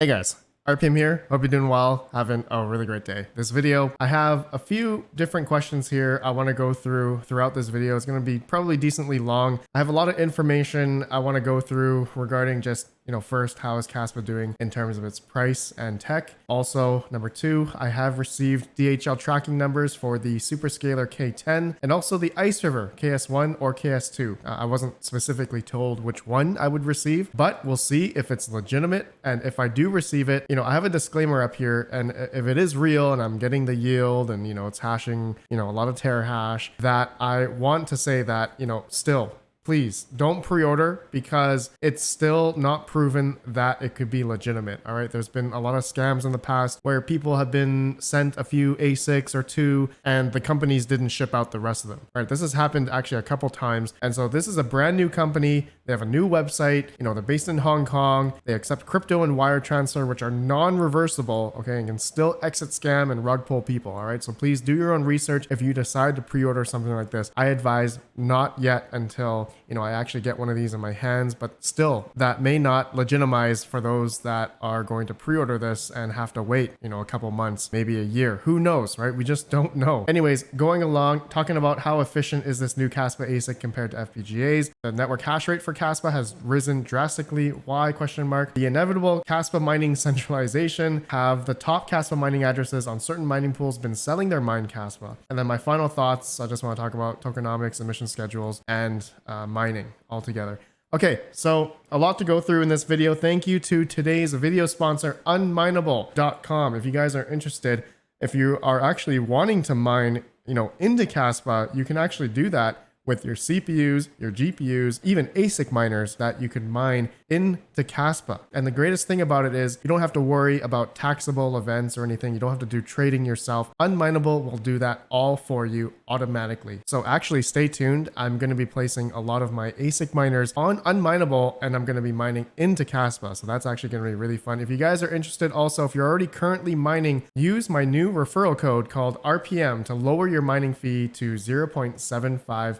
Hey guys, RPM here. Hope you're doing well, having a really great day. This video, I have a few different questions here I want to go through throughout this video. It's going to be probably decently long. I have a lot of information I want to go through regarding just, first, how is Kaspa doing in terms of its price and tech? Also, number two, I have received DHL tracking numbers for the SuperScaler K10 and also the Iceriver KS1 or KS2. I wasn't specifically told which one I would receive, but we'll see if it's legitimate. And if I do receive it, I have a disclaimer up here. And if it is real and I'm getting the yield and, it's hashing, a lot of terahash, that I want to say that, still, please don't pre-order because it's still not proven that it could be legitimate. All right. There's been a lot of scams in the past where people have been sent a few ASICs or two and the companies didn't ship out the rest of them. All right. This has happened actually a couple times. And so this is a brand new company. They have a new website. They're based in Hong Kong. They accept crypto and wire transfer, which are non-reversible. Okay. And can still exit scam and rug pull people. All right. So please do your own research. If you decide to pre-order something like this, I advise not yet until I actually get one of these in my hands, but still that may not legitimize for those that are going to pre-order this and have to wait, a couple months, maybe a year. Who knows, right? We just don't know. Anyways, going along, talking about how efficient is this new Kaspa ASIC compared to FPGAs. The network hash rate for Kaspa has risen drastically. Why? Question mark. The inevitable Kaspa Mining centralization. Have the top Kaspa mining addresses on certain mining pools been selling their mined Kaspa? And then my final thoughts, I just want to talk about tokenomics, emission schedules, and mining altogether. Okay, so a lot to go through in this video. Thank you to today's video sponsor, Unmineable.com. If you guys are interested, if you are actually wanting to mine, into Kaspa, you can actually do that with your CPUs, your GPUs, even ASIC miners that you can mine into Kaspa. And the greatest thing about it is you don't have to worry about taxable events or anything. You don't have to do trading yourself. Unmineable will do that all for you automatically. So actually stay tuned. I'm going to be placing a lot of my ASIC miners on Unmineable and I'm going to be mining into Kaspa. So that's actually going to be really fun. If you guys are interested also, if you're already currently mining, use my new referral code called RPM to lower your mining fee to 0.75%.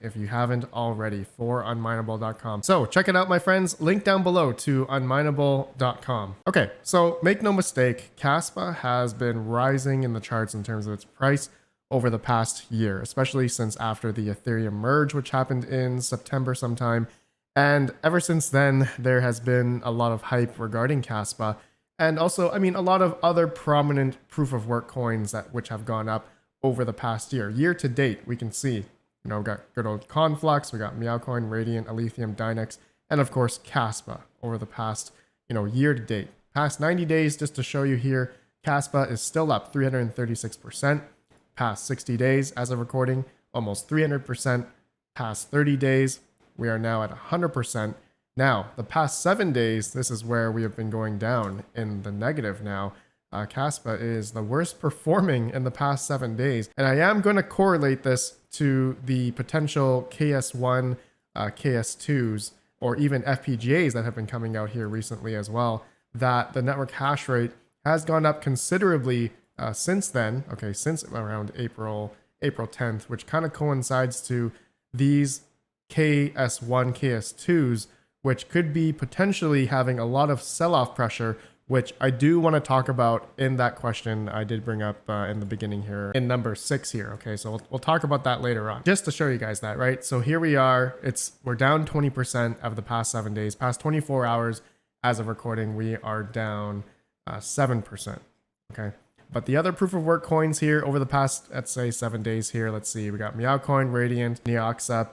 If you haven't already, for unmineable.com. So check it out, my friends. Link down below to unmineable.com. Okay, so make no mistake, Kaspa has been rising in the charts in terms of its price over the past year, especially since after the Ethereum merge, which happened in September sometime. And ever since then, there has been a lot of hype regarding Kaspa. And also, a lot of other prominent proof of work coins which have gone up over the past year. Year to date, we can see we got good old Conflux, we got Meowcoin, Radiant, Aletheium, Dynex, and of course Kaspa over the past, year to date. Past 90 days, just to show you here, Kaspa is still up 336%. Past 60 days, as of recording, almost 300%. Past 30 days, we are now at 100%. Now, the past 7 days, this is where we have been going down in the negative now. Kaspa is the worst performing in the past 7 days. And I am going to correlate this to the potential KS1, KS2s, or even FPGAs that have been coming out here recently as well, that the network hash rate has gone up considerably since then. Okay, since around April 10th, which kind of coincides to these KS1, KS2s, which could be potentially having a lot of sell-off pressure, which I do want to talk about in that question I did bring up in the beginning here in number 6 here. Okay, so we'll talk about that later on, just to show you guys that, right? So here we are, we're down 20% of the past 7 days. Past 24 hours as of recording, we are down 7%. Okay, but the other proof of work coins here over the past, let's say 7 days here, let's see, we got Meowcoin, Radiant, Neoxa,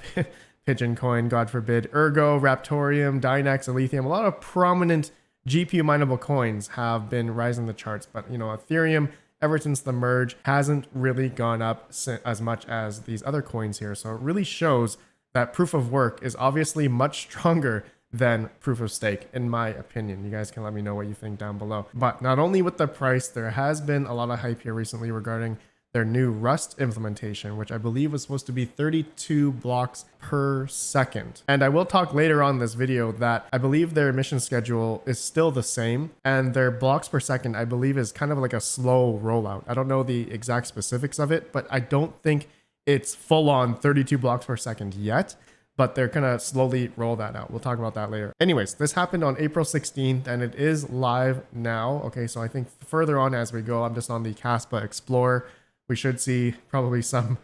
Pigeon Coin, God forbid, Ergo, Raptorium, Dynex, Aletheium, a lot of prominent GPU mineable coins have been rising the charts, but Ethereum, ever since the merge, hasn't really gone up as much as these other coins here. So it really shows that proof of work is obviously much stronger than proof of stake, in my opinion. You guys can let me know what you think down below. But not only with the price, there has been a lot of hype here recently regarding their new Rust implementation, which I believe was supposed to be 32 blocks per second. And I will talk later on in this video that I believe their emission schedule is still the same, and their blocks per second, I believe, is kind of like a slow rollout. I don't know the exact specifics of it, but I don't think it's full on 32 blocks per second yet. but they're gonna slowly roll that out. We'll talk about that later. Anyways, this happened on April 16th and it is live now. Okay, so I think further on as we go, I'm just on the Kaspa Explorer. We should see probably some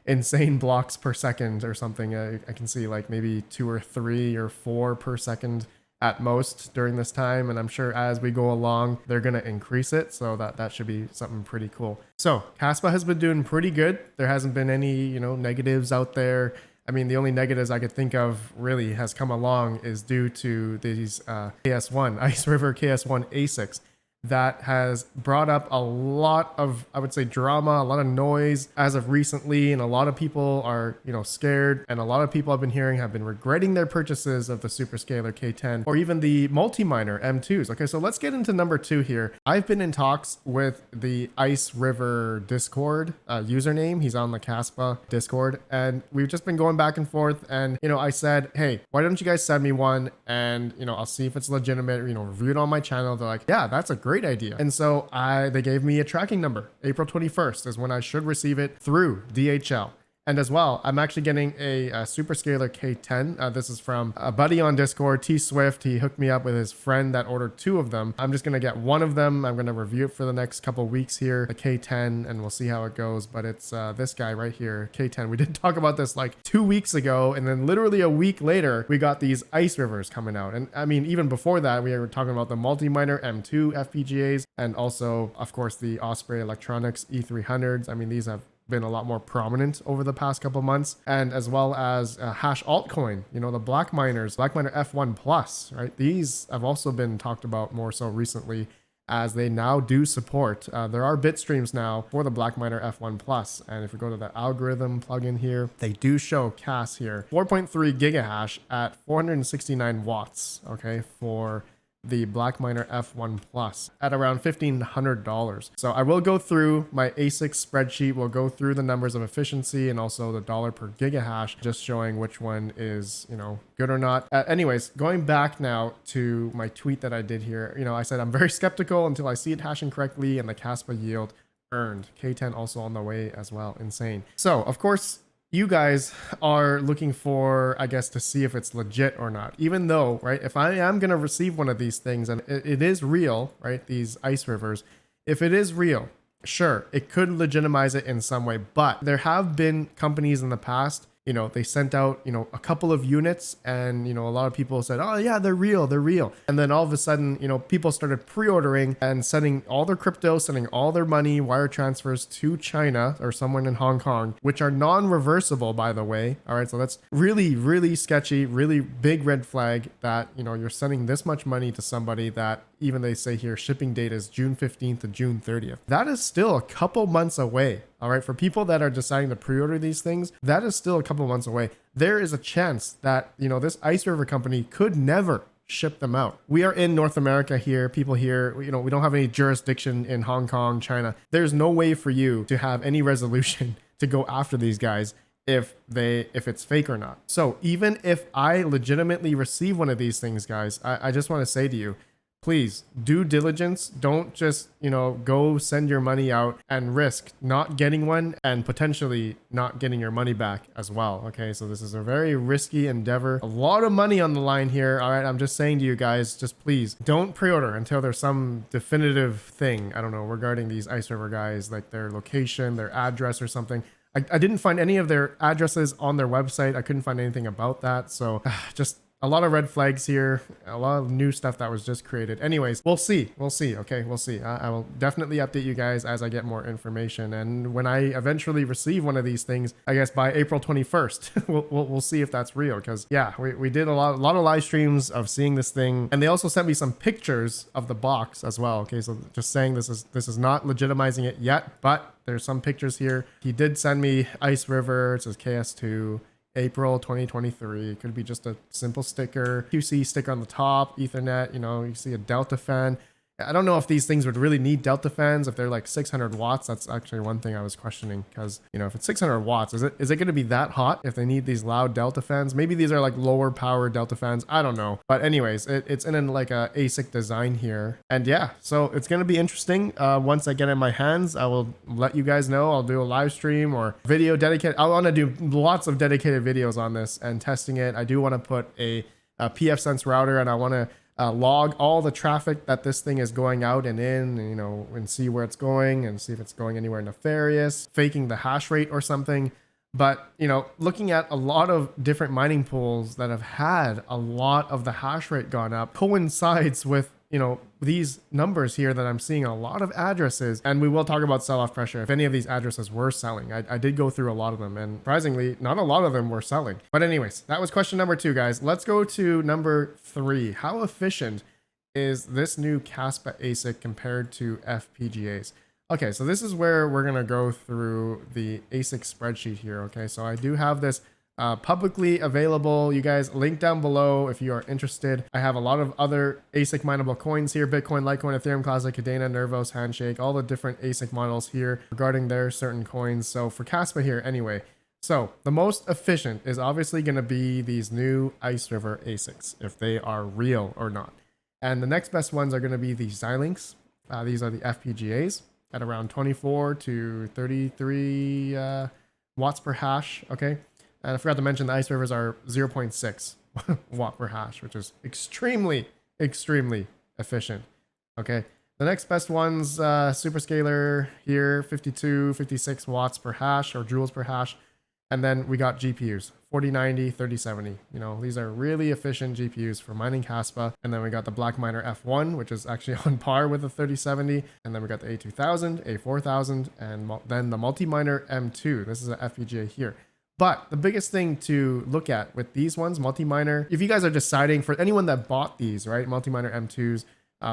insane blocks per second or something. I can see like maybe 2 or 3 or 4 per second at most during this time, and I'm sure as we go along they're gonna increase it, so that should be something pretty cool. So Kaspa has been doing pretty good. There hasn't been any negatives out there. I mean, the only negatives I could think of really has come along is due to these KS1 Iceriver KS1 ASICs that has brought up a lot of, I would say, drama, a lot of noise as of recently, and a lot of people are, scared, and a lot of people I've been hearing have been regretting their purchases of the SuperScaler K10 or even the multi-miner M2s. Okay, so let's get into number 2 here. I've been in talks with the Iceriver Discord username. He's on the Kaspa Discord, and we've just been going back and forth, and I said, hey, why don't you guys send me one, and I'll see if it's legitimate, review it on my channel. They're like, yeah, that's a great idea. And so they gave me a tracking number. April 21st is when I should receive it through DHL. And as well, I'm actually getting a SuperScaler K10. This is from a buddy on Discord, T Swift. He hooked me up with his friend that ordered 2 of them. I'm just going to get one of them. I'm going to review it for the next couple weeks here, the K10, and we'll see how it goes. But it's this guy right here, K10. We did talk about this like 2 weeks ago, and then literally a week later, we got these Icerivers coming out. And I mean, even before that, we were talking about the multi-miner M2 FPGAs, and also, of course, the Osprey Electronics E300s. I mean, these have been a lot more prominent over the past couple months, and as well as hash altcoin, the black miners, black miner F1 plus, right? These have also been talked about more so recently, as they now do support, there are bit streams now for the black miner F1 plus, and if we go to the algorithm plugin here, they do show CAS here 4.3 gigahash at 469 watts, okay, for the black miner F1 plus at around $1,500. So I will go through my ASIC spreadsheet. We'll go through the numbers of efficiency and also the dollar per gigahash, just showing which one is, good or not. Anyways, going back now to my tweet that I did here, I said I'm very skeptical until I see it hashing correctly and the Kaspa yield earned. K10 also on the way as well. Insane. So of course, you guys are looking for, I guess, to see if it's legit or not, even though, right, if I am going to receive one of these things and it is real, right, these Icerivers, if it is real, sure, it could legitimize it in some way, but there have been companies in the past, they sent out, a couple of units, and, a lot of people said, oh yeah, they're real. And then all of a sudden, people started pre-ordering and sending all their crypto, sending all their money, wire transfers to China or someone in Hong Kong, which are non-reversible, by the way. All right. So that's really, really sketchy, really big red flag that, you're sending this much money to somebody that even they say here shipping date is June 15th to June 30th. That is still a couple months away. All right. For people that are deciding to pre-order these things, that is still a couple months away. There is a chance that, this Iceriver company could never ship them out. We are in North America here. People here, we don't have any jurisdiction in Hong Kong, China. There's no way for you to have any resolution to go after these guys if it's fake or not. So even if I legitimately receive one of these things, guys, I just want to say to you, please do diligence. Don't just, go send your money out and risk not getting one and potentially not getting your money back as well. Okay, so this is a very risky endeavor. A lot of money on the line here. All right, I'm just saying to you guys, just please don't pre-order until there's some definitive thing, I don't know, regarding these Iceriver guys, like their location, their address or something. I didn't find any of their addresses on their website. I couldn't find anything about that. So just a lot of red flags here, a lot of new stuff that was just created. Anyways, we'll see. Okay, we'll see. I will definitely update you guys as I get more information. And when I eventually receive one of these things, I guess by April 21st, we'll see if that's real. Because yeah, we did a lot of live streams of seeing this thing, and they also sent me some pictures of the box as well. Okay, so just saying this is not legitimizing it yet, but there's some pictures here. He did send me Iceriver. It says KS2. April 2023. It could be just a simple sticker, QC sticker on the top, Ethernet, you see a Delta fan. I don't know if these things would really need delta fans if they're like 600 watts. That's actually one thing I was questioning, because, you know, if it's 600 watts, is it going to be that hot if they need these loud delta fans? Maybe these are like lower power delta fans. I don't know. But anyways, it's in like a ASIC design here. And yeah, so it's going to be interesting. Once I get it in my hands, I will let you guys know. I'll do a live stream or video dedicated. I want to do lots of dedicated videos on this and testing it. I do want to put a PFSense router, and I want to log all the traffic that this thing is going out and in, you know, and see where it's going and see if it's going anywhere nefarious, faking the hash rate or something. But, you know, looking at a lot of different mining pools that have had a lot of the hash rate gone up coincides with, you know, these numbers here that I'm seeing a lot of addresses. And we will talk about sell-off pressure if any of these addresses were selling. I did go through a lot of them, and surprisingly, not a lot of them were selling. But anyways, that was question number 2, guys. Let's go to number 3. How efficient is this new Kaspa ASIC compared to FPGAs? Okay, so this is where we're going to go through the ASIC spreadsheet here. Okay, so I do have this publicly available. You guys, link down below if you are interested. I have a lot of other ASIC mineable coins here: Bitcoin, Litecoin, Ethereum Classic, Kadena, Nervos, Handshake, all the different ASIC models here regarding their certain coins. So for Kaspa here anyway, so the most efficient is obviously going to be these new Iceriver ASICs, if they are real or not. And the next best ones are going to be the Xilinx. These are the FPGAs at around 24 to 33 watts per hash. Okay. And I forgot to mention the Icerivers are 0.6 watt per hash, which is extremely, extremely efficient. Okay. The next best ones, SuperScaler here, 52, 56 watts per hash, or joules per hash. And then we got GPUs, 4090, 3070. You know, these are really efficient GPUs for mining Kaspa. And then we got the BlackMiner F1, which is actually on par with the 3070. And then we got the A2000, A4000, and then the Multiminer M2. This is an FPGA here. But the biggest thing to look at with these ones, Multiminer, if you guys are deciding, for anyone that bought these, right, Multiminer M2s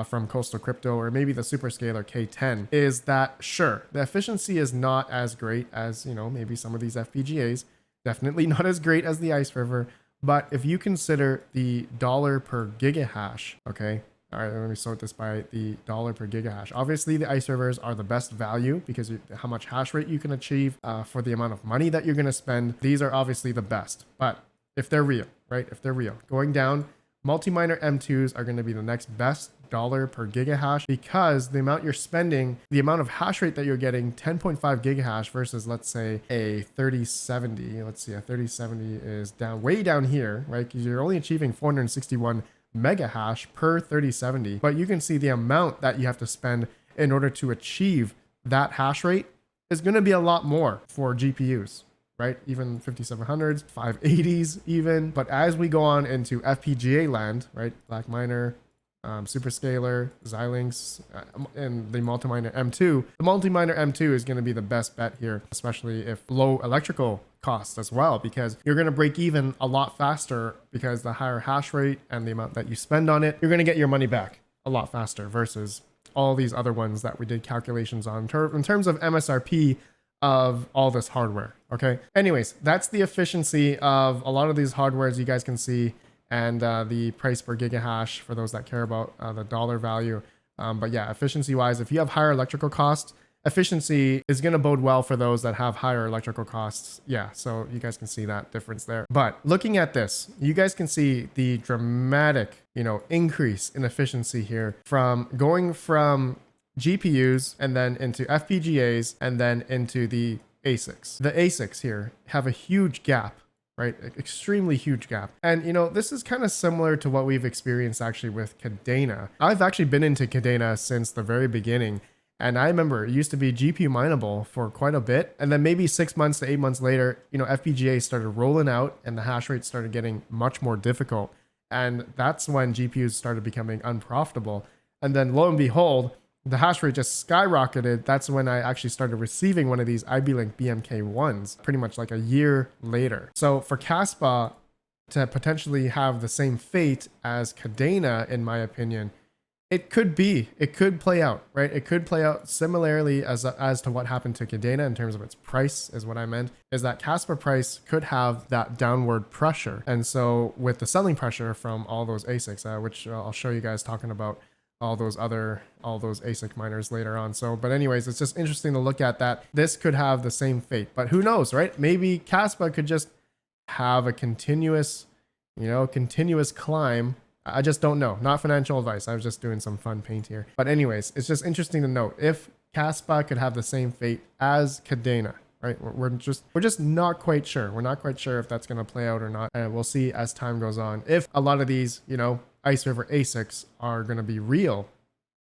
from Coastal Crypto, or maybe the SuperScaler K10, is that, sure, the efficiency is not as great as, you know, maybe some of these FPGAs, definitely not as great as the Iceriver. But if you consider the dollar per gigahash, okay, all right, let me sort this by the dollar per gigahash. Obviously, the Icerivers are the best value because how much hash rate you can achieve for the amount of money that you're going to spend. These are obviously the best. But if they're real, right? If they're real, going down, Multiminer M2s are going to be the next best dollar per gigahash, because the amount you're spending, the amount of hash rate that you're getting, 10.5 gigahash versus, let's say, a 3070. Let's see, a 3070 is down, way down here, right? Because you're only achieving 461 mega hash per 3070, but you can see the amount that you have to spend in order to achieve that hash rate is going to be a lot more for GPUs, right? Even 5700s, 580s even. But as we go on into FPGA land, right? BlackMiner, SuperScaler, Xilinx, and the Multiminer M2. The Multiminer M2 is going to be the best bet here, especially if low electrical costs as well, because you're going to break even a lot faster, because the higher hash rate and the amount that you spend on it, you're going to get your money back a lot faster versus all these other ones that we did calculations on in terms of MSRP of all this hardware. Okay. Anyways, that's the efficiency of a lot of these hardwares you guys can see, and the price per gigahash for those that care about the dollar value. But yeah, efficiency wise, if you have higher electrical costs, efficiency is going to bode well for those that have higher electrical costs. Yeah, so you guys can see that difference there. But looking at this, you guys can see the dramatic, you know, increase in efficiency here from going from GPUs and then into FPGAs and then into the ASICs. The ASICs here have a huge gap, right? Extremely huge gap. And, you know, this is kind of similar to what we've experienced actually with Kadena. I've actually been into Kadena since the very beginning. And I remember it used to be GPU mineable for quite a bit. And then maybe 6 months to 8 months later, you know, FPGA started rolling out and the hash rate started getting much more difficult. And that's when GPUs started becoming unprofitable. And then lo and behold, the hash rate just skyrocketed. That's when I actually started receiving one of these IB-Link BMK1s, pretty much like a year later. So for Kaspa to potentially have the same fate as Kadena, in my opinion, it could play out, right? It could play out similarly as to what happened to Kadena in terms of its price, is what I meant, is that Kaspa price could have that downward pressure. And so with the selling pressure from all those ASICs, which I'll show you guys talking about all those ASIC miners later on. So, but anyways, it's just interesting to look at that. This could have the same fate, but who knows, right? Maybe Kaspa could just have a continuous climb. I just don't know. Not financial advice. I was just doing some fun paint here. But anyways, it's just interesting to note if Kaspa could have the same fate as Kadena, right? We're just not quite sure. We're not quite sure if that's going to play out or not. And we'll see as time goes on if a lot of these, Iceriver ASICs are going to be real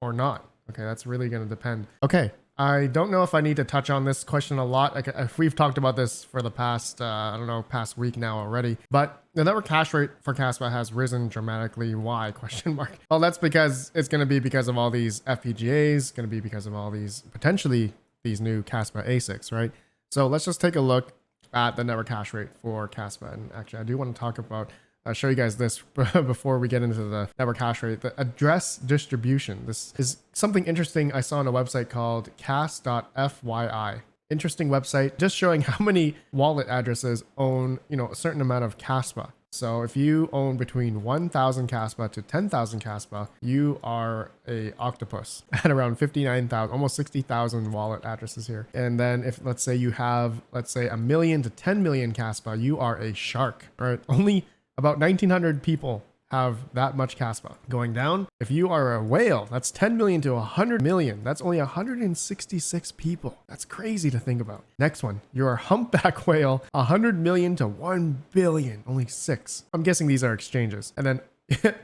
or not. Okay, that's really going to depend. Okay, I don't know if I need to touch on this question a lot. Like, we've talked about this for the past, past week now already. But the network hash rate for Kaspa has risen dramatically. Why? Question mark. Well, that's because it's going to be because of all these FPGAs, going to be because of all these, potentially these new Kaspa ASICs, right? So let's just take a look at the network hash rate for Kaspa. And actually, I do want to talk about show you guys this before we get into the network hash rate. The address distribution. This is something interesting I saw on a website called cas.fyi. Interesting website, just showing how many wallet addresses own, a certain amount of Kaspa. So if you own between 1,000 Kaspa to 10,000 Kaspa, you are a octopus at around 59,000, almost 60,000 wallet addresses here. And then if let's say you have, a million to 10 million Kaspa, you are a shark, right? Only about 1,900 people have that much Kaspa. Going down, if you are a whale, that's 10 million to 100 million. That's only 166 people. That's crazy to think about. Next one, you're a humpback whale, 100 million to 1 billion, only 6. I'm guessing these are exchanges. And then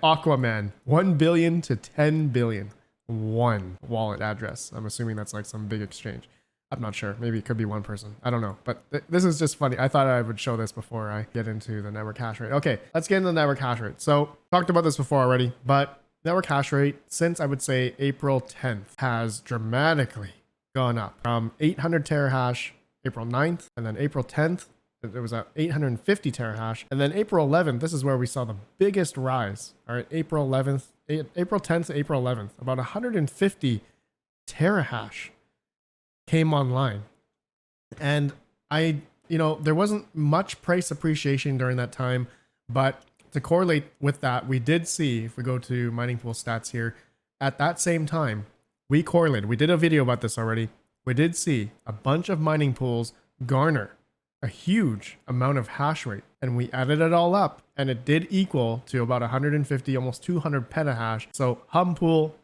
Aquaman, 1 billion to 10 billion. One wallet address. I'm assuming that's like some big exchange. I'm not sure. Maybe it could be one person. I don't know. But this is just funny. I thought I would show this before I get into the network hash rate. Okay, let's get into the network hash rate. So talked about this before already, but network hash rate since I would say April 10th has dramatically gone up from 800 terahash April 9th, and then April 10th, it was at 850 terahash. And then April 11th, this is where we saw the biggest rise. All right, April 10th to April 11th, about 150 terahash came online. And there wasn't much price appreciation during that time, but to correlate with that, we did see, if we go to mining pool stats here, at that same time, we correlated. We did a video about this already. We did see a bunch of mining pools garner a huge amount of hash rate, and we added it all up, and it did equal to about 150, almost 200 petahash. So hum pool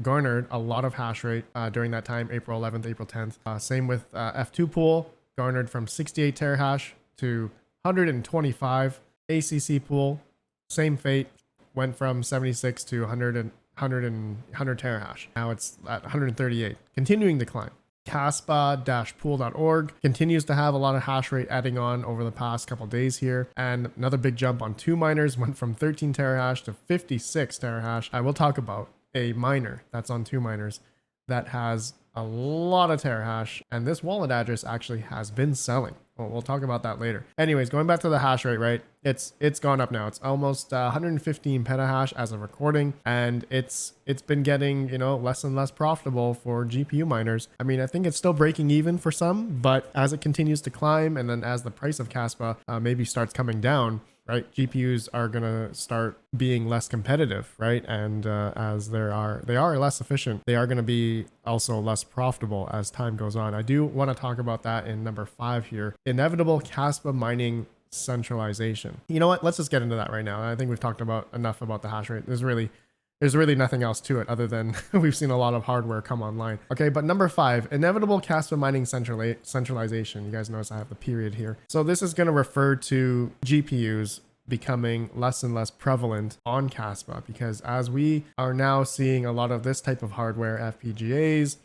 garnered a lot of hash rate during that time, April 11th, April 10th. Same with F2 pool, garnered from 68 terahash to 125. ACC pool, same fate, went from 76 to 100 terahash. Now it's at 138, continuing to climb. Kaspa-pool.org continues to have a lot of hash rate adding on over the past couple days here. And another big jump on 2 miners, went from 13 terahash to 56 terahash. I will talk about a miner that's on 2 miners that has a lot of terahash, and this wallet address actually has been selling. Well, we'll talk about that later. Anyways, going back to the hash rate, right? It's gone up now. It's almost 115 petahash as of recording, and it's been getting, less and less profitable for GPU miners. I mean, I think it's still breaking even for some, but as it continues to climb, and then as the price of Kaspa maybe starts coming down, right, GPUs are gonna start being less competitive, right? And as they are less efficient, they are gonna be also less profitable as time goes on. I do want to talk about that in number 5 here. Inevitable Kaspa mining centralization. You know what? Let's just get into that right now. I think we've talked about enough about the hash rate. There's really nothing else to it other than we've seen a lot of hardware come online. Okay, but number 5, inevitable Kaspa mining centralization. You guys notice I have the period here. So this is going to refer to GPUs becoming less and less prevalent on Kaspa, because as we are now seeing a lot of this type of hardware, FPGAs,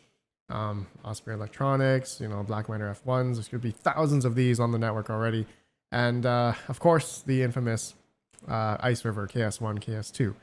Osprey Electronics, Blackminer F1s, there's going to be thousands of these on the network already. And of course, the infamous Iceriver KS1, KS2,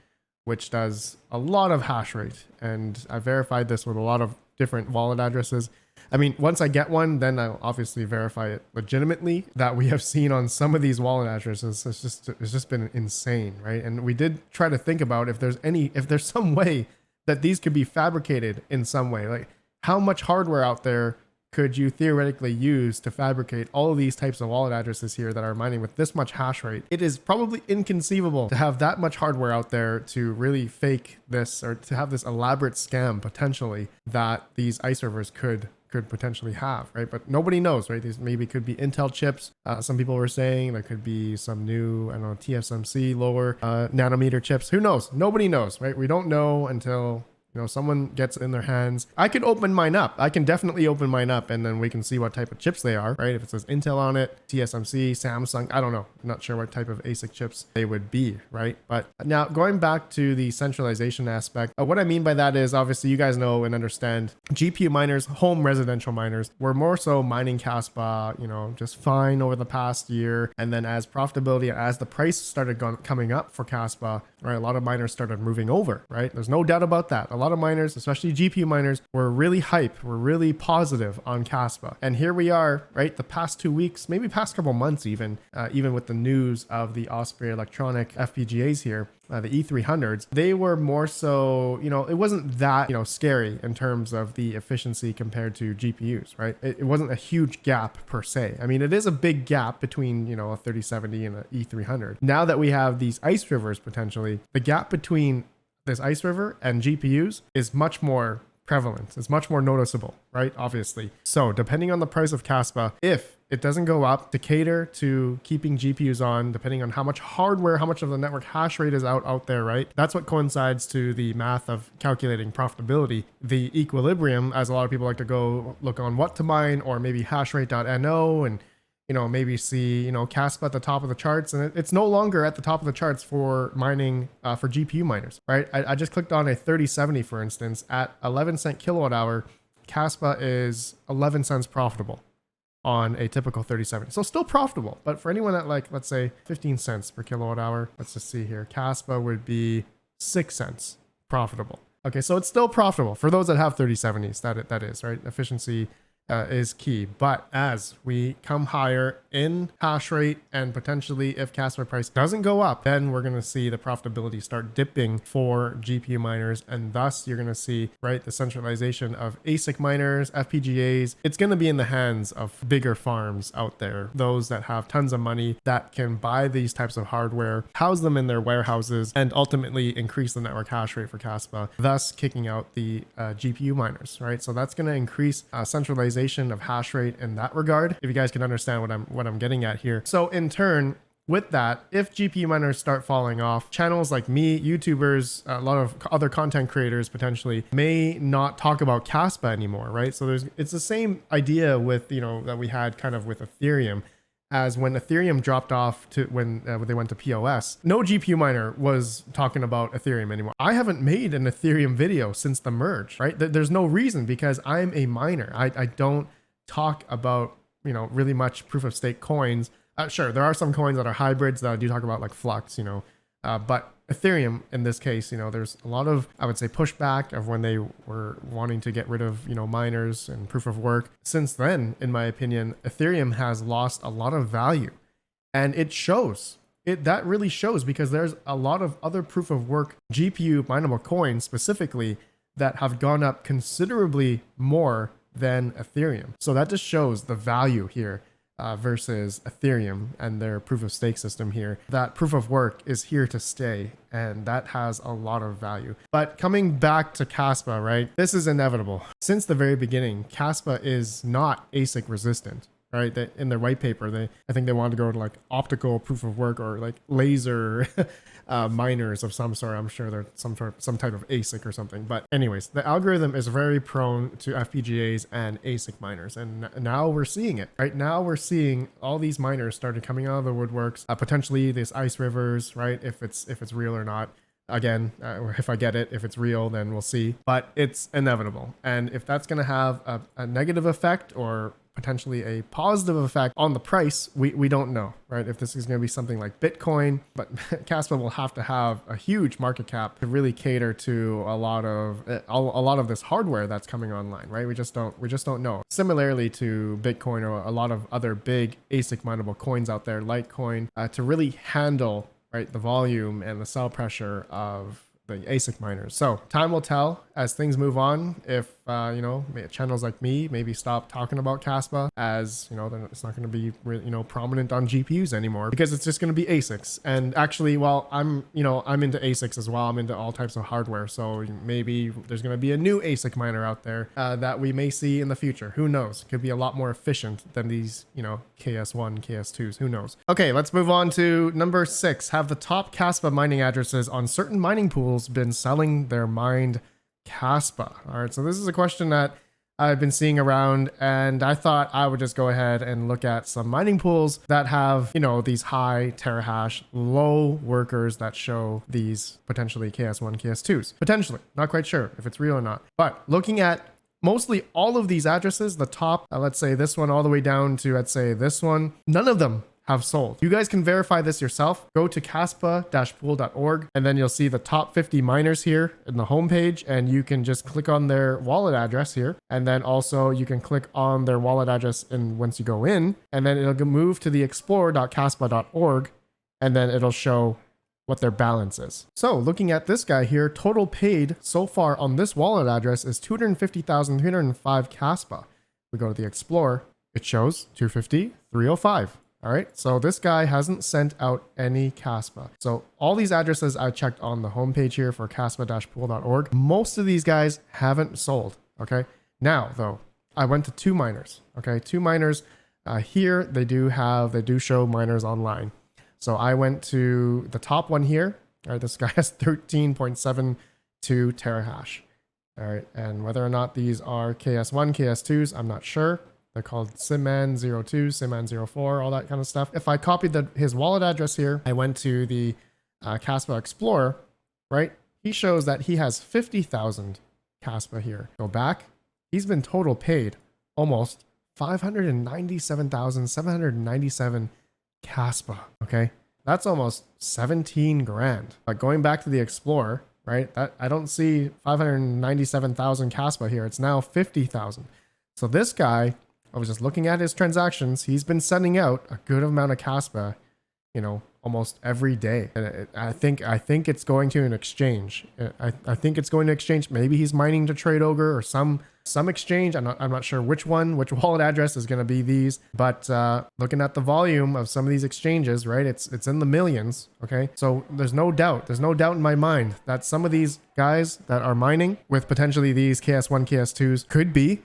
which does a lot of hash rate. And I verified this with a lot of different wallet addresses. I mean, once I get one, then I'll obviously verify it legitimately. That we have seen on some of these wallet addresses, it's just been insane, right? And we did try to think about if there's some way that these could be fabricated in some way. Like, how much hardware out there could you theoretically use to fabricate all of these types of wallet addresses here that are mining with this much hash rate? It is probably inconceivable to have that much hardware out there to really fake this, or to have this elaborate scam potentially that these Iceriver's could potentially have, right? But nobody knows, right? These maybe could be Intel chips. Some people were saying there could be some new, I don't know, TSMC lower nanometer chips. Who knows? Nobody knows, right? We don't know until someone gets it in their hands. I could open mine up. I can definitely open mine up, and then we can see what type of chips they are, right? If it says Intel on it, TSMC, Samsung, I don't know. I'm not sure what type of ASIC chips they would be, right? But now going back to the centralization aspect, what I mean by that is, obviously you guys know and understand GPU miners, home residential miners, were more so mining Kaspa, just fine over the past year. And then as profitability, as the price started coming up for Kaspa, right, a lot of miners started moving over, right? There's no doubt about that. A lot of miners, especially GPU miners, were really hype, were really positive on Kaspa. And here we are, right? The past 2 weeks, maybe past couple months even with the news of the Osprey Electronic FPGAs here, the E300s, they were more so, it wasn't that, scary in terms of the efficiency compared to GPUs, right? It wasn't a huge gap per se. I mean, it is a big gap between, a 3070 and an E300. Now that we have these Iceriver's potentially, the gap between this Iceriver and GPUs is much more prevalent. It's much more noticeable, right? Obviously. So depending on the price of Kaspa, if it doesn't go up to cater to keeping GPUs on, depending on how much hardware, how much of the network hash rate is out there, right? That's what coincides to the math of calculating profitability. The equilibrium, as a lot of people like to go look on what to mine, or maybe hashrate.no, and maybe see, Kaspa at the top of the charts, and it's no longer at the top of the charts for mining, for GPU miners, right? I just clicked on a 3070, for instance, at 11 cent kilowatt hour. Kaspa is 11 cents profitable on a typical 3070. So still profitable, but for anyone at let's say 15 cents per kilowatt hour, let's just see here, Kaspa would be 6 cents profitable. Okay, so it's still profitable for those that have 3070s, that is, right? Efficiency is key. But as we come higher in hash rate, and potentially if Kaspa price doesn't go up, then we're going to see the profitability start dipping for GPU miners. And thus you're going to see, right, the centralization of ASIC miners, FPGAs. It's going to be in the hands of bigger farms out there, those that have tons of money that can buy these types of hardware, house them in their warehouses, and ultimately increase the network hash rate for Kaspa, thus kicking out the GPU miners, right? So that's going to increase centralization of hash rate in that regard, if you guys can understand what I'm getting at here. So in turn, with that, if GPU miners start falling off, channels like me, YouTubers, a lot of other content creators potentially may not talk about Kaspa anymore, right? So it's the same idea with, that we had kind of with Ethereum. As when Ethereum dropped off to when they went to POS, no GPU miner was talking about Ethereum anymore. I haven't made an Ethereum video since the merge, right? There's no reason, because I'm a miner. I don't talk about, really much proof of stake coins. Sure, there are some coins that are hybrids that I do talk about, like Flux, but Ethereum in this case, there's a lot of, I would say, pushback of when they were wanting to get rid of, miners and proof of work. Since then, in my opinion, Ethereum has lost a lot of value, and it shows. That really shows, because there's a lot of other proof of work GPU mineable coins specifically that have gone up considerably more than Ethereum. So that just shows the value here. Versus Ethereum and their proof of stake system here. That proof of work is here to stay, and that has a lot of value. But coming back to Kaspa, right? This is inevitable. Since the very beginning, Kaspa is not ASIC resistant, right? In their white paper, I think they wanted to go to optical proof of work, or laser miners of some sort. I'm sure they're some type of ASIC or something. But anyways, the algorithm is very prone to FPGAs and ASIC miners, and now we're seeing it. Right now, we're seeing all these miners started coming out of the woodworks. Potentially, these Iceriver's, right? If it's real or not. Again, if I get it, if it's real, then we'll see. But it's inevitable, and if that's going to have a negative effect, or potentially a positive effect on the price, we don't know, right? If this is going to be something like Bitcoin, but Kaspa will have to have a huge market cap to really cater to a lot of this hardware that's coming online, right? We just don't know. Similarly to Bitcoin or a lot of other big ASIC mineable coins out there, Litecoin, to really handle, right, the volume and the sell pressure of the ASIC miners. So time will tell as things move on if you know, channels like me maybe stop talking about Kaspa, as you know, then it's not going to be you know, prominent on GPUs anymore, because it's just going to be ASICs. And actually, well, I'm into ASICs as well. I'm into all types of hardware, so maybe there's going to be a new ASIC miner out there that we may see in the future. Who knows? It could be a lot more efficient than these, you know, KS1, KS2s. Who knows? Okay, let's move on to number 6. Have the top Kaspa mining addresses on certain mining pools been selling their mined Kaspa? All right, so this is a question that I've been seeing around, and I thought I would just go ahead and look at some mining pools that have, you know, these high terahash, low workers that show these potentially KS1, KS2s. Potentially, not quite sure if it's real or not. But looking at mostly all of these addresses, the top, let's say this one all the way down to, let's say this one, none of them have sold. You guys can verify this yourself. Go to kaspa-pool.org, and then you'll see the top 50 miners here in the homepage, and you can just click on their wallet address here, and then also you can click on their wallet address once you go in, and then it'll move to the explore.kaspa.org, and then it'll show what their balance is. So looking at this guy here, total paid so far on this wallet address is 250,305 Kaspa. We go to the Explorer, it shows 250, 305. All right, so this guy hasn't sent out any Kaspa. So all these addresses I checked on the homepage here for kaspa-pool.org, most of these guys haven't sold. Okay, now though, I went to 2 miners. Okay, 2 miners here. They do show miners online. So I went to the top one here. All right, this guy has 13.72 terahash. All right, and whether or not these are KS1, KS2s, I'm not sure. They're called Simman02, Simman04, all that kind of stuff. If I copied his wallet address here, I went to the Kaspa Explorer, right? He shows that he has 50,000 Kaspa here. Go back. He's been total paid almost 597,797 Kaspa. Okay, that's almost 17 grand. But going back to the Explorer, right? That I don't see 597,000 Kaspa here. It's now 50,000. So this guy, I was just looking at his transactions. He's been sending out a good amount of Kaspa, you know, almost every day. And I think it's going to an exchange. I think it's going to exchange. Maybe he's mining to Trade Ogre or some exchange. I'm not sure which wallet address is going to be these. But looking at the volume of some of these exchanges, right? It's in the millions. Okay, so there's no doubt in my mind that some of these guys that are mining with potentially these KS1, KS2s could be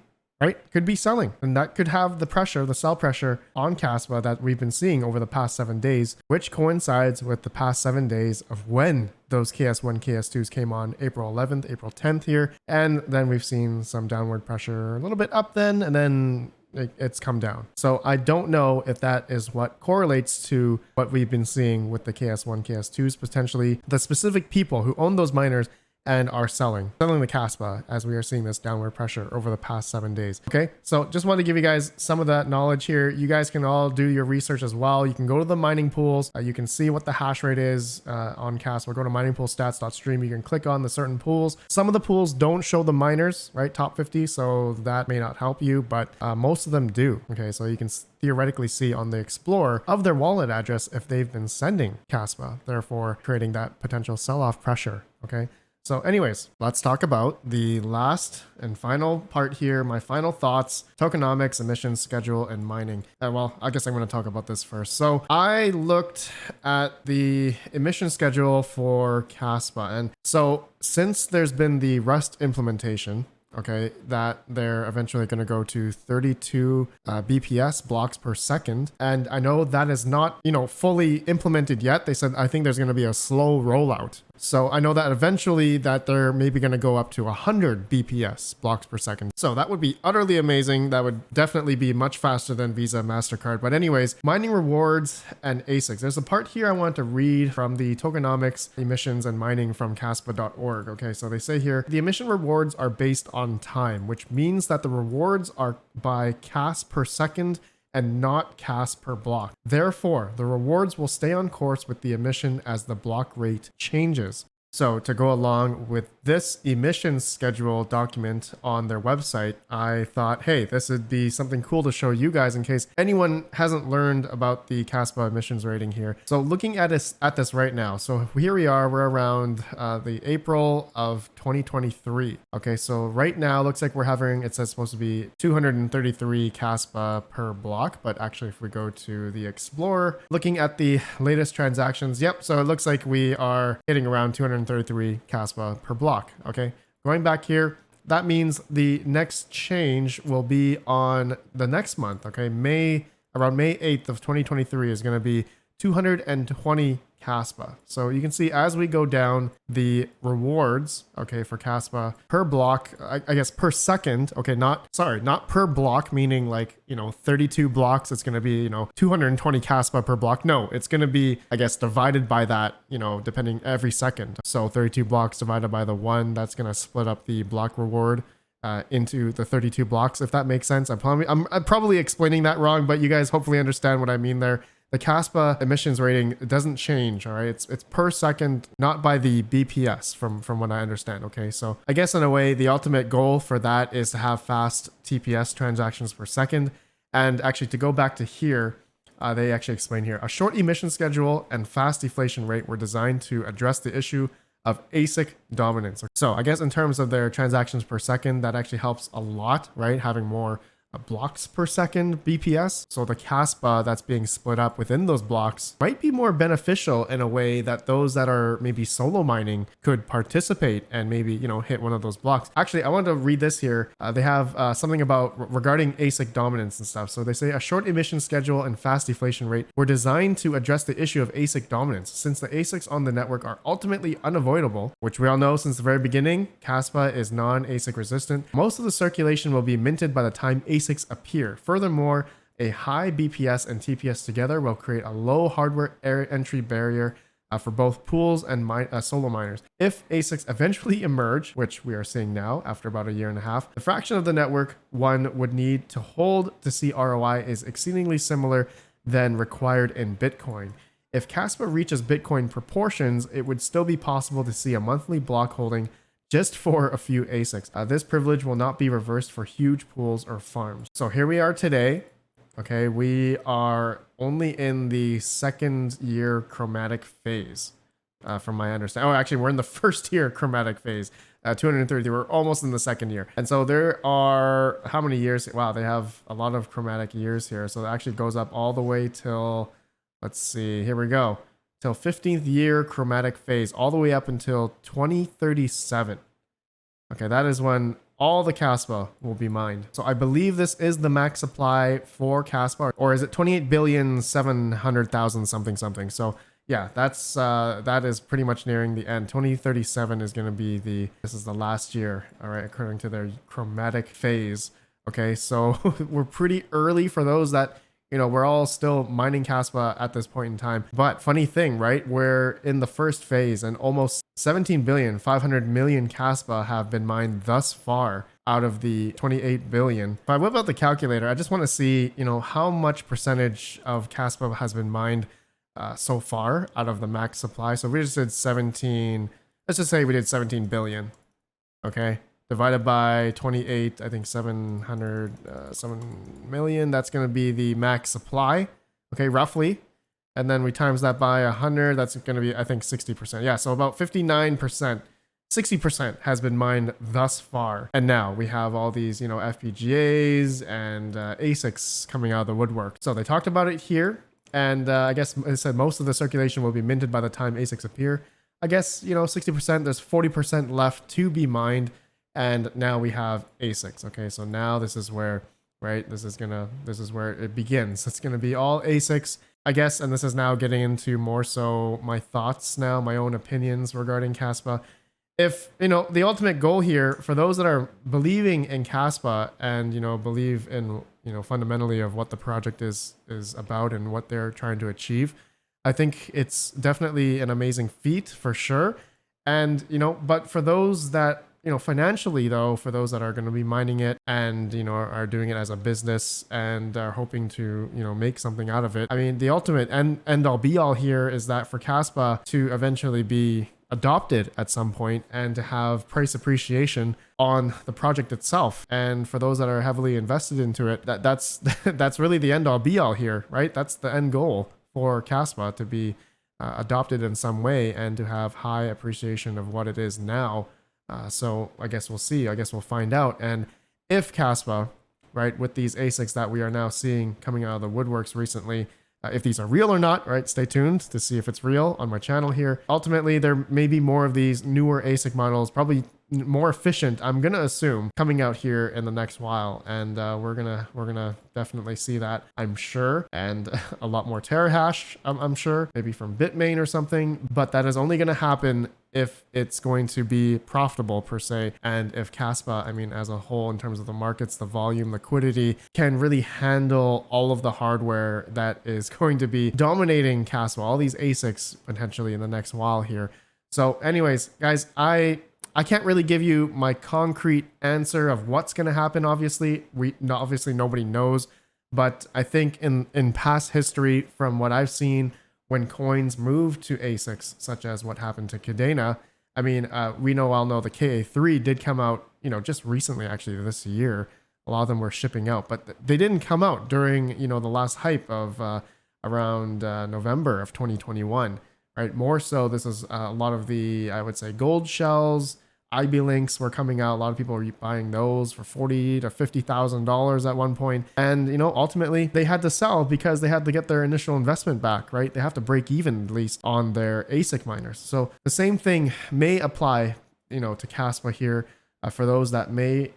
selling, and that could have the sell pressure on Kaspa that we've been seeing over the past 7 days, which coincides with the past 7 days of when those KS1, KS2s came on April 11th, April 10th here. And then we've seen some downward pressure, a little bit up then, and then it's come down. So I don't know if that is what correlates to what we've been seeing with the KS1, KS2s, potentially the specific people who own those miners and are selling the Kaspa, as we are seeing this downward pressure over the past 7 days. Okay, so just wanted to give you guys some of that knowledge here. You guys can all do your research as well. You can go to the mining pools. You can see what the hash rate is on Kaspa. Go to miningpoolstats.stream. You can click on the certain pools. Some of the pools don't show the miners, right? Top 50, so that may not help you, but most of them do. Okay, so you can theoretically see on the Explorer of their wallet address if they've been sending Kaspa, therefore creating that potential sell-off pressure. Okay. So anyways, let's talk about the last and final part here. My final thoughts: tokenomics, emissions schedule, and mining. Well, I guess I'm going to talk about this first. So I looked at the emission schedule for Kaspa. And so since there's been the Rust implementation, okay, that they're eventually going to go to 32 BPS blocks per second. And I know that is not, you know, fully implemented yet. They said, I think there's going to be a slow rollout. So I know that eventually that they're maybe going to go up to 100 BPS blocks per second. So that would be utterly amazing. That would definitely be much faster than Visa, MasterCard. But anyways, mining rewards and ASICs. There's a part here I want to read from the Tokenomics emissions and mining from Kaspa.org. Okay, so they say here, the emission rewards are based on time, which means that the rewards are by CAS per second and not CAS per block. Therefore, the rewards will stay on course with the emission as the block rate changes. So to go along with this emissions schedule document on their website, I thought, hey, this would be something cool to show you guys in case anyone hasn't learned about the Kaspa emissions rating here. So looking at this right now, so here we are, we're around the April of 2023. Okay, so right now looks like we're having, it says supposed to be 233 Kaspa per block, but actually if we go to the Explorer, looking at the latest transactions, yep, so it looks like we are hitting around 233 Kaspa per block. Okay, going back here, that means the next change will be on the next month. Okay, around May 8th of 2023 is going to be 220 Kaspa. So you can see as we go down the rewards, okay, for Kaspa per block, I guess per second, okay, not per block, meaning like, 32 blocks, it's going to be, 220 Kaspa per block. No, it's going to be, I guess, divided by that, depending every second. So 32 blocks divided by the 1, that's going to split up the block reward into the 32 blocks, if that makes sense. I'm probably explaining that wrong, but you guys hopefully understand what I mean there. The Kaspa emissions rating doesn't change, all right? It's per second, not by the BPS from what I understand, okay? So I guess in a way, the ultimate goal for that is to have fast TPS transactions per second. And actually to go back to here, they actually explain here, a short emission schedule and fast deflation rate were designed to address the issue of ASIC dominance. So I guess in terms of their transactions per second, that actually helps a lot, right? Having more blocks per second BPS. So the Kaspa that's being split up within those blocks might be more beneficial in a way that those that are maybe solo mining could participate and maybe, hit one of those blocks. Actually, I wanted to read this here. They have something about regarding ASIC dominance and stuff. So they say a short emission schedule and fast deflation rate were designed to address the issue of ASIC dominance. Since the ASICs on the network are ultimately unavoidable, which we all know since the very beginning, Kaspa is non-ASIC resistant. Most of the circulation will be minted by the time ASICs appear. Furthermore, a high BPS and TPS together will create a low hardware entry barrier for both pools and solo miners. If ASICs eventually emerge, which we are seeing now after about a year and a half, the fraction of the network one would need to hold to see ROI is exceedingly similar than required in Bitcoin. If Kaspa reaches Bitcoin proportions, it would still be possible to see a monthly block holding just for a few ASICs. This privilege will not be reversed for huge pools or farms. So here we are today. Okay, we are only in the second year chromatic phase, from my understanding. Oh, actually, we're in the first year chromatic phase. 230, we're almost in the second year. And so there are, how many years? Wow, they have a lot of chromatic years here. So it actually goes up all the way till, let's see, here we go. Till 15th year chromatic phase, all the way up until 2037. Okay, that is when all the Kaspa will be mined. So I believe this is the max supply for Kaspa, or is it 28,700,000 something. So yeah, that is pretty much nearing the end. 2037 is going to be this is the last year, all right, according to their chromatic phase. Okay, so we're pretty early for those that, we're all still mining Kaspa at this point in time. But funny thing, right? We're in the first phase and almost 17,500,000,000 Kaspa have been mined thus far out of the 28 billion. If I whip out the calculator, I just want to see, how much percentage of Kaspa has been mined so far out of the max supply. So we just did 17, let's just say we did 17 billion. Okay. Divided by 28, I think 7 million. That's going to be the max supply, okay, roughly. And then we times that by 100. That's going to be, I think, 60%. Yeah, so about 59%, 60% has been mined thus far. And now we have all these, FPGAs and ASICs coming out of the woodwork. So they talked about it here. And I guess it said most of the circulation will be minted by the time ASICs appear. I guess, 60%, there's 40% left to be mined. And now we have ASICs. Okay, so now this is where, right, this is where it begins. It's going to be all ASICs, I guess. And this is now getting into more so my thoughts now, my own opinions regarding Kaspa. If, the ultimate goal here for those that are believing in Kaspa and, believe in, fundamentally of what the project is about and what they're trying to achieve, I think it's definitely an amazing feat for sure. And, but for those that, financially though, for those that are going to be mining it and, are doing it as a business and are hoping to, make something out of it. I mean, the ultimate end all be all here is that for Kaspa to eventually be adopted at some point and to have price appreciation on the project itself. And for those that are heavily invested into it, that's that's really the end all be all here, right? That's the end goal for Kaspa, to be adopted in some way and to have high appreciation of what it is now. So I guess we'll see. I guess we'll find out. And if Kaspa, right, with these ASICs that we are now seeing coming out of the woodworks recently, if these are real or not, right? Stay tuned to see if it's real on my channel here. Ultimately, there may be more of these newer ASIC models, probably more efficient, I'm gonna assume, coming out here in the next while, and we're gonna definitely see that, I'm sure, and a lot more terahash, I'm sure, maybe from Bitmain or something. But that is only gonna happen if it's going to be profitable per se, and if Kaspa, I mean, as a whole, in terms of the markets, the volume, liquidity, can really handle all of the hardware that is going to be dominating Kaspa, all these ASICs potentially in the next while here. So anyways, guys, I can't really give you my concrete answer of what's going to happen. Obviously, obviously nobody knows, but I think in past history, from what I've seen, when coins move to ASICs, such as what happened to Kadena, I mean, we all know the KA3 did come out, just recently, actually this year. A lot of them were shipping out, but they didn't come out during, the last hype of around November of 2021, right? More so, this is a lot of the, I would say, gold shells, IB links were coming out. A lot of people were buying those for $40,000 to $50,000 at one point. And, ultimately they had to sell because they had to get their initial investment back, right? They have to break even at least on their ASIC miners. So the same thing may apply, to Kaspa here. For those that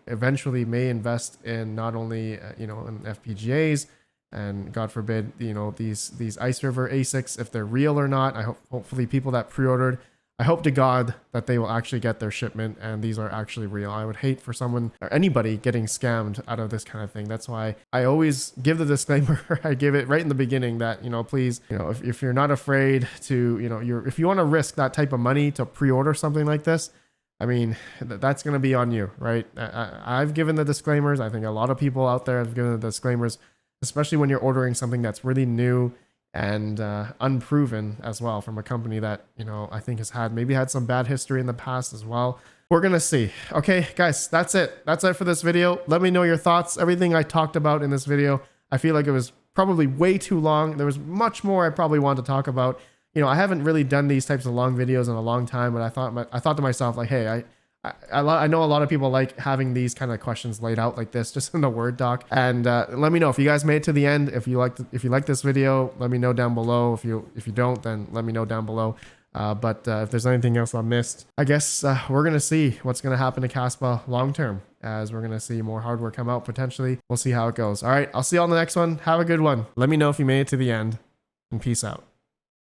eventually may invest in not only, in FPGAs, and God forbid, these Iceriver ASICs, if they're real or not. Hopefully people that pre-ordered, I hope to God that they will actually get their shipment and these are actually real. I would hate for someone or anybody getting scammed out of this kind of thing. That's why I always give the disclaimer. I give it right in the beginning that, please, if you're not afraid to, if you want to risk that type of money to pre-order something like this, I mean, that's going to be on you, right? I've given the disclaimers. I think a lot of people out there have given the disclaimers, especially when you're ordering something that's really new and unproven as well, from a company that, I think has maybe had some bad history in the past as well. We're going to see. Okay, guys, that's it. That's it for this video. Let me know your thoughts. Everything I talked about in this video, I feel like it was probably way too long. There was much more I probably wanted to talk about. I haven't really done these types of long videos in a long time, but I thought to myself, like, hey, I know a lot of people like having these kind of questions laid out like this, just in the Word doc. And let me know if you guys made it to the end. If you like this video, let me know down below. If you don't, then let me know down below. But if there's anything else I missed, I guess we're gonna see what's gonna happen to Kaspa long term, as we're gonna see more hardware come out potentially. We'll see how it goes. All right, I'll see you on the next one. Have a good one. Let me know if you made it to the end, and peace out.